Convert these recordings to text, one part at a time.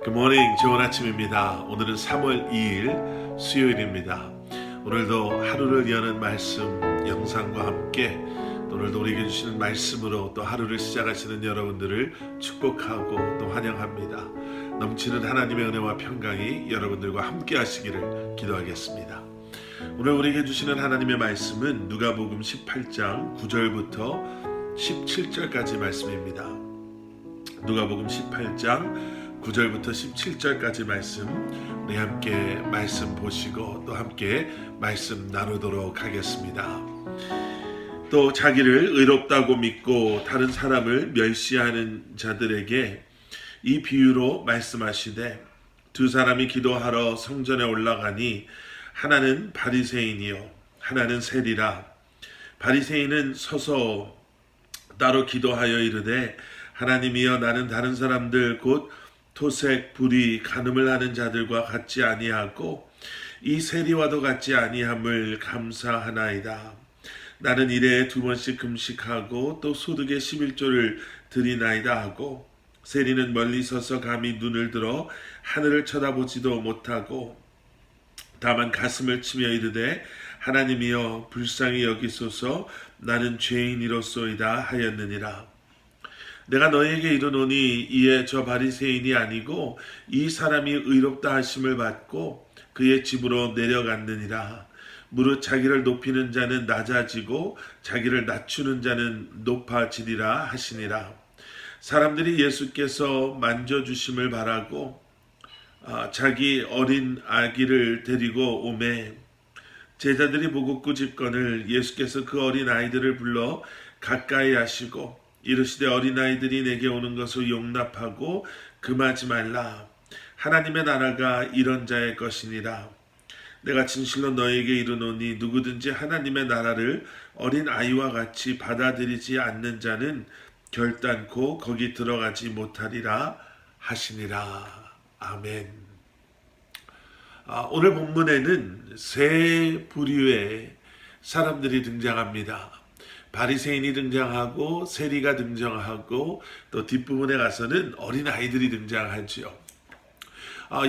굿모닝, 좋은 아침입니다. 오늘은 3월 2일 수요일입니다. 오늘도 하루를 여는 말씀 영상과 함께 오늘도 우리에게 주시는 말씀으로 또 하루를 시작하시는 여러분들을 축복하고 또 환영합니다. 넘치는 하나님의 은혜와 평강이 여러분들과 함께 하시기를 기도하겠습니다. 오늘 우리에게 주시는 하나님의 말씀은 누가복음 18장 9절부터 17절까지 말씀입니다. 누가복음 18장 9절부터 17절까지 말씀, 우리 함께 말씀 보시고 또 함께 말씀 나누도록 하겠습니다. 또 자기를 의롭다고 믿고 다른 사람을 멸시하는 자들에게 이 비유로 말씀하시되, 두 사람이 기도하러 성전에 올라가니 하나는 바리새인이요 하나는 세리라. 바리새인은 서서 따로 기도하여 이르되, 하나님이여, 나는 다른 사람들 곧 토색, 불의, 간음을 하는 자들과 같지 아니하고 이 세리와도 같지 아니함을 감사하나이다. 나는 일에 2번씩 금식하고 또 소득의 11조를 드리나이다 하고, 세리는 멀리 서서 감히 눈을 들어 하늘을 쳐다보지도 못하고 다만 가슴을 치며 이르되, 하나님이여 불쌍히 여기소서, 나는 죄인이로소이다 하였느니라. 내가 너에게 이르노니 이에 저 바리새인이 아니고 이 사람이 의롭다 하심을 받고 그의 집으로 내려갔느니라. 무릇 자기를 높이는 자는 낮아지고 자기를 낮추는 자는 높아지리라 하시니라. 사람들이 예수께서 만져주심을 바라고 자기 어린 아기를 데리고 오매, 제자들이 보고 꾸짖거늘 예수께서 그 어린 아이들을 불러 가까이 하시고 이르시되, 어린아이들이 내게 오는 것을 용납하고 금하지 말라. 하나님의 나라가 이런 자의 것이니라. 내가 진실로 너에게 이르노니 누구든지 하나님의 나라를 어린 아이와 같이 받아들이지 않는 자는 결단코 거기 들어가지 못하리라 하시니라. 아멘. 오늘 본문에는 세 부류의 사람들이 등장합니다. 바리새인이 등장하고 세리가 등장하고 또 뒷부분에 가서는 어린아이들이 등장하지요.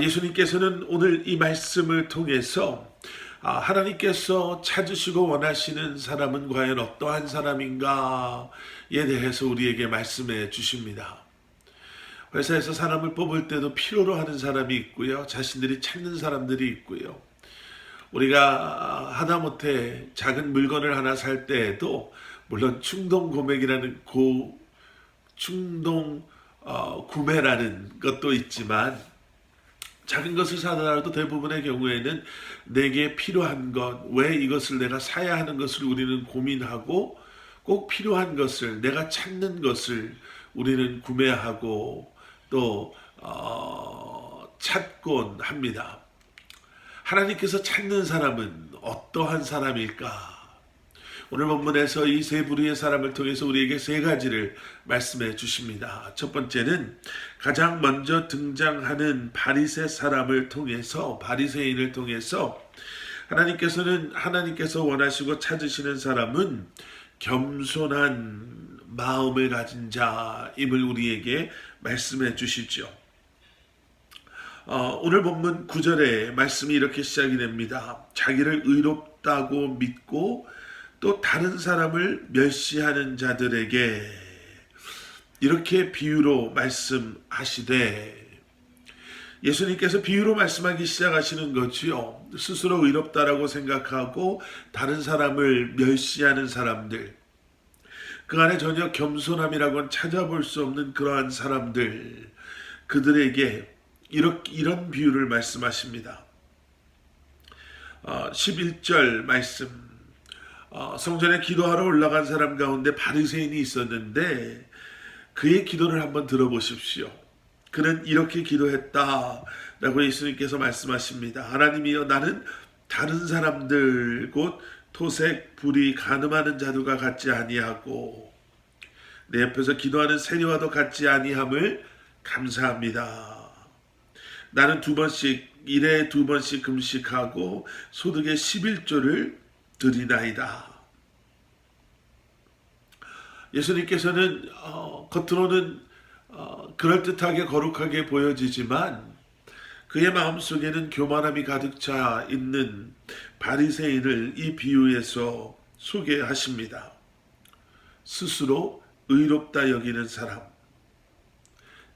예수님께서는 오늘 이 말씀을 통해서 하나님께서 찾으시고 원하시는 사람은 과연 어떠한 사람인가에 대해서 우리에게 말씀해 주십니다. 회사에서 사람을 뽑을 때도 필요로 하는 사람이 있고요, 자신들이 찾는 사람들이 있고요, 우리가 하다못해 작은 물건을 하나 살 때에도 물론 충동 구매라는 구매라는 것도 있지만, 작은 것을 사더라도 대부분의 경우에는 내게 필요한 것, 왜 이것을 내가 사야 하는 것을 우리는 고민하고 꼭 필요한 것을, 내가 찾는 것을 우리는 구매하고 또 찾곤 합니다. 하나님께서 찾는 사람은 어떠한 사람일까? 오늘 본문에서 이 세 부류의 사람을 통해서 우리에게 세 가지를 말씀해 주십니다. 첫 번째는 가장 먼저 등장하는 바리새 사람을 통해서, 바리새인을 통해서 하나님께서 원하시고 찾으시는 사람은 겸손한 마음을 가진 자임을 우리에게 말씀해 주시죠. 오늘 본문 9절에 말씀이 이렇게 시작이 됩니다. 자기를 의롭다고 믿고 또 다른 사람을 멸시하는 자들에게, 이렇게 비유로 말씀하시되, 예수님께서 비유로 말씀하기 시작하시는 거지요. 스스로 의롭다라고 생각하고 다른 사람을 멸시하는 사람들, 그 안에 전혀 겸손함이라고는 찾아볼 수 없는 그러한 사람들, 그들에게 이런 비유를 말씀하십니다. 11절 말씀, 성전에 기도하러 올라간 사람 가운데 바리새인이 있었는데 그의 기도를 한번 들어보십시오. 그는 이렇게 기도했다라고 예수님께서 말씀하십니다. 하나님이여, 나는 다른 사람들 곧 토색, 불의, 간음하는 자들과 같지 아니하고 내 옆에서 기도하는 세리와도 같지 아니함을 감사합니다. 나는 2번씩 2번씩 금식하고 소득의 11조를 드리나이다. 예수님께서는 겉으로는 그럴듯하게 거룩하게 보여지지만 그의 마음속에는 교만함이 가득 차 있는 바리새인을 이 비유에서 소개하십니다. 스스로 의롭다 여기는 사람,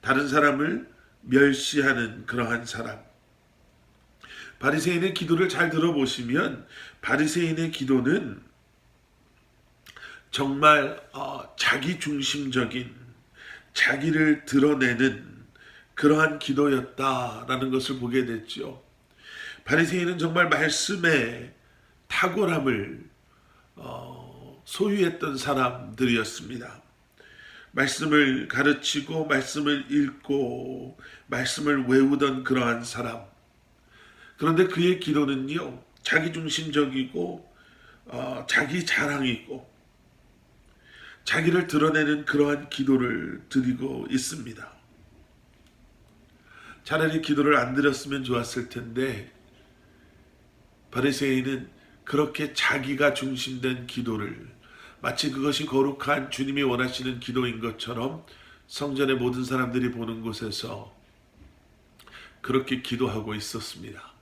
다른 사람을 멸시하는 그러한 사람. 바리새인의 기도를 잘 들어보시면 바리새인의 기도는 정말 자기 중심적인, 자기를 드러내는 그러한 기도였다라는 것을 보게 됐죠. 바리새인은 정말 말씀의 탁월함을 소유했던 사람들이었습니다. 말씀을 가르치고 말씀을 읽고 말씀을 외우던 그러한 사람. 그런데 그의 기도는요, 자기중심적이고 자기 자랑이고 자기를 드러내는 그러한 기도를 드리고 있습니다. 차라리 기도를 안 드렸으면 좋았을 텐데 바리새인은 그렇게 자기가 중심된 기도를, 마치 그것이 거룩한 주님이 원하시는 기도인 것처럼 성전의 모든 사람들이 보는 곳에서 그렇게 기도하고 있었습니다.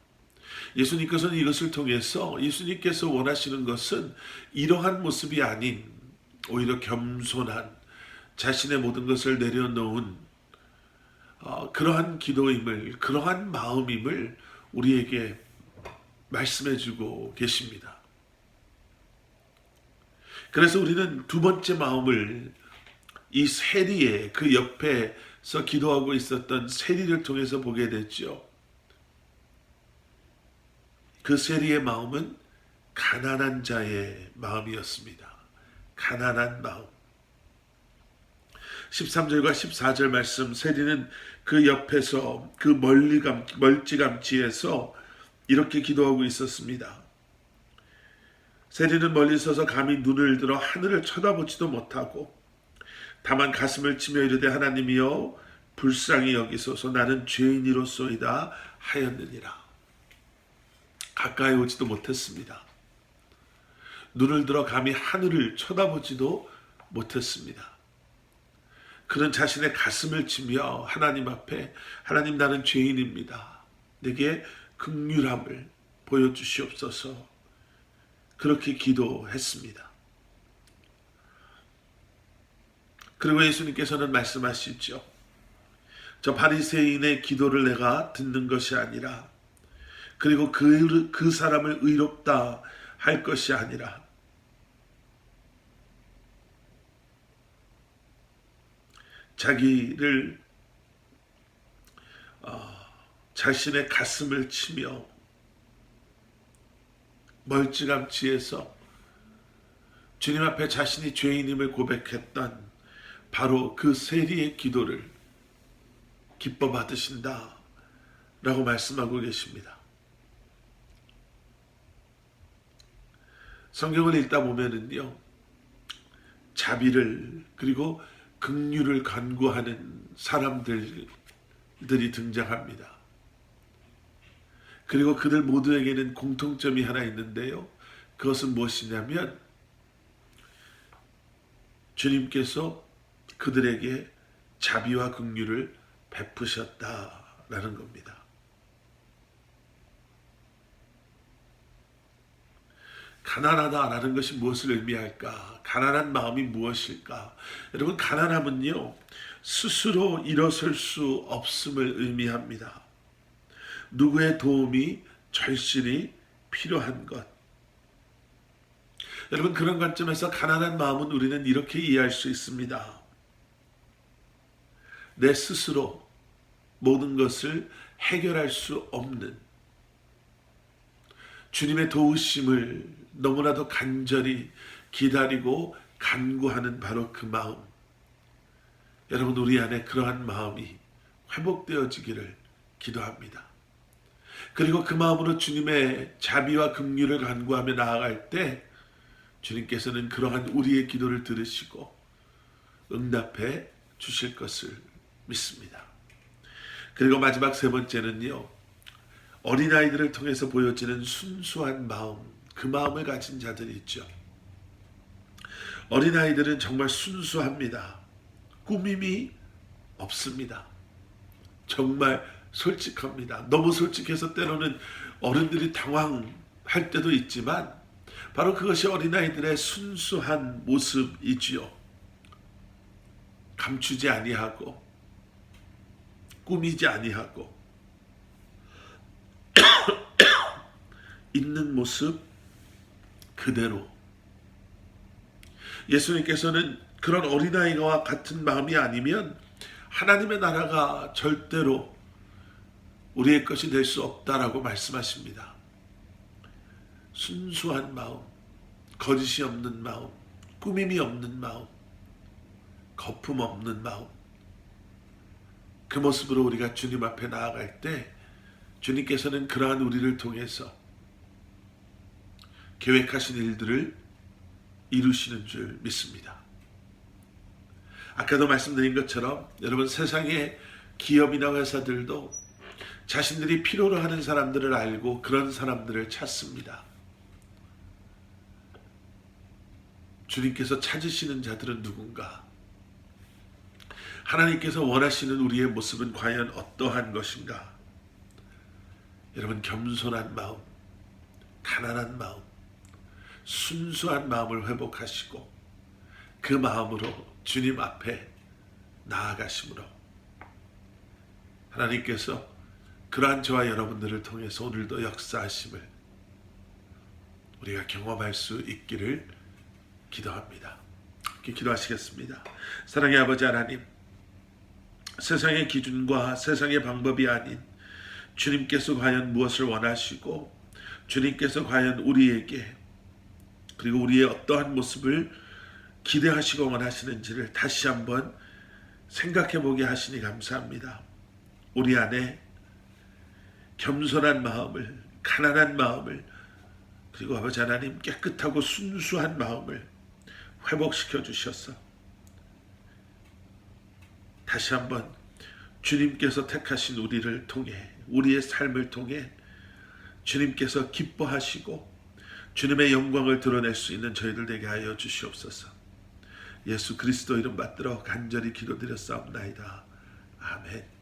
예수님께서는 이것을 통해서 예수님께서 원하시는 것은 이러한 모습이 아닌 오히려 겸손한, 자신의 모든 것을 내려놓은 그러한 기도임을, 그러한 마음임을 우리에게 말씀해주고 계십니다. 그래서 우리는 두 번째 마음을 이 세리의 그 옆에서 기도하고 있었던 세리를 통해서 보게 됐죠. 그 세리의 마음은 가난한 자의 마음이었습니다. 가난한 마음. 13절과 14절 말씀, 세리는 그 옆에서 그 멀찌감치에서 이렇게 기도하고 있었습니다. 세리는 멀리 서서 감히 눈을 들어 하늘을 쳐다보지도 못하고 다만 가슴을 치며 이르되 하나님이여 불쌍히 여기소서 나는 죄인이로소이다 하였느니라. 가까이 오지도 못했습니다. 눈을 들어 감히 하늘을 쳐다보지도 못했습니다. 그는 자신의 가슴을 치며 하나님 앞에 하나님 나는 죄인입니다. 내게 긍휼함을 보여주시옵소서. 그렇게 기도했습니다. 그리고 예수님께서는 말씀하시죠. 저 바리새인의 기도를 내가 듣는 것이 아니라 그리고 그 사람을 의롭다 할 것이 아니라 자기를 자신의 가슴을 치며 멀찌감치해서 주님 앞에 자신이 죄인임을 고백했던 바로 그 세리의 기도를 기뻐 받으신다 라고 말씀하고 계십니다. 성경을 읽다 보면은요, 자비를 그리고 긍휼을 간구하는 사람들이 등장합니다. 그리고 그들 모두에게는 공통점이 하나 있는데요. 그것은 무엇이냐면 주님께서 그들에게 자비와 긍휼을 베푸셨다라는 겁니다. 가난하다라는 것이 무엇을 의미할까? 가난한 마음이 무엇일까? 여러분, 가난함은요, 스스로 일어설 수 없음을 의미합니다. 누구의 도움이 절실히 필요한 것. 여러분, 그런 관점에서 가난한 마음은 우리는 이렇게 이해할 수 있습니다. 내 스스로 모든 것을 해결할 수 없는 주님의 도우심을 너무나도 간절히 기다리고 간구하는 바로 그 마음. 여러분, 우리 안에 그러한 마음이 회복되어지기를 기도합니다. 그리고 그 마음으로 주님의 자비와 긍휼을 간구하며 나아갈 때 주님께서는 그러한 우리의 기도를 들으시고 응답해 주실 것을 믿습니다. 그리고 마지막 세 번째는요, 어린아이들을 통해서 보여지는 순수한 마음, 그 마음을 가진 자들이 있죠. 어린아이들은 정말 순수합니다. 꾸밈이 없습니다. 정말 솔직합니다. 너무 솔직해서 때로는 어른들이 당황할 때도 있지만 바로 그것이 어린아이들의 순수한 모습이지요. 감추지 아니하고 꾸미지 아니하고 있는 모습 그대로. 예수님께서는 그런 어린아이와 같은 마음이 아니면 하나님의 나라가 절대로 우리의 것이 될 수 없다라고 말씀하십니다. 순수한 마음, 거짓이 없는 마음, 꾸밈이 없는 마음, 거품 없는 마음, 그 모습으로 우리가 주님 앞에 나아갈 때 주님께서는 그러한 우리를 통해서 계획하신 일들을 이루시는 줄 믿습니다. 아까도 말씀드린 것처럼 여러분, 세상의 기업이나 회사들도 자신들이 필요로 하는 사람들을 알고 그런 사람들을 찾습니다. 주님께서 찾으시는 자들은 누군가? 하나님께서 원하시는 우리의 모습은 과연 어떠한 것인가? 여러분, 겸손한 마음, 가난한 마음, 순수한 마음을 회복하시고 그 마음으로 주님 앞에 나아가심으로 하나님께서 그러한 저와 여러분들을 통해서 오늘도 역사하심을 우리가 경험할 수 있기를 기도합니다. 기도하시겠습니다. 사랑의 아버지 하나님, 세상의 기준과 세상의 방법이 아닌 주님께서 과연 무엇을 원하시고 주님께서 과연 우리에게 그리고 우리의 어떠한 모습을 기대하시고 원하시는지를 다시 한번 생각해 보게 하시니 감사합니다. 우리 안에 겸손한 마음을, 가난한 마음을, 그리고 아버지 하나님 깨끗하고 순수한 마음을 회복시켜 주셔서 다시 한번 주님께서 택하신 우리를 통해, 우리의 삶을 통해 주님께서 기뻐하시고 주님의 영광을 드러낼 수 있는 저희들 되게 하여 주시옵소서. 예수 그리스도 이름 받들어 간절히 기도드렸사옵나이다. 아멘.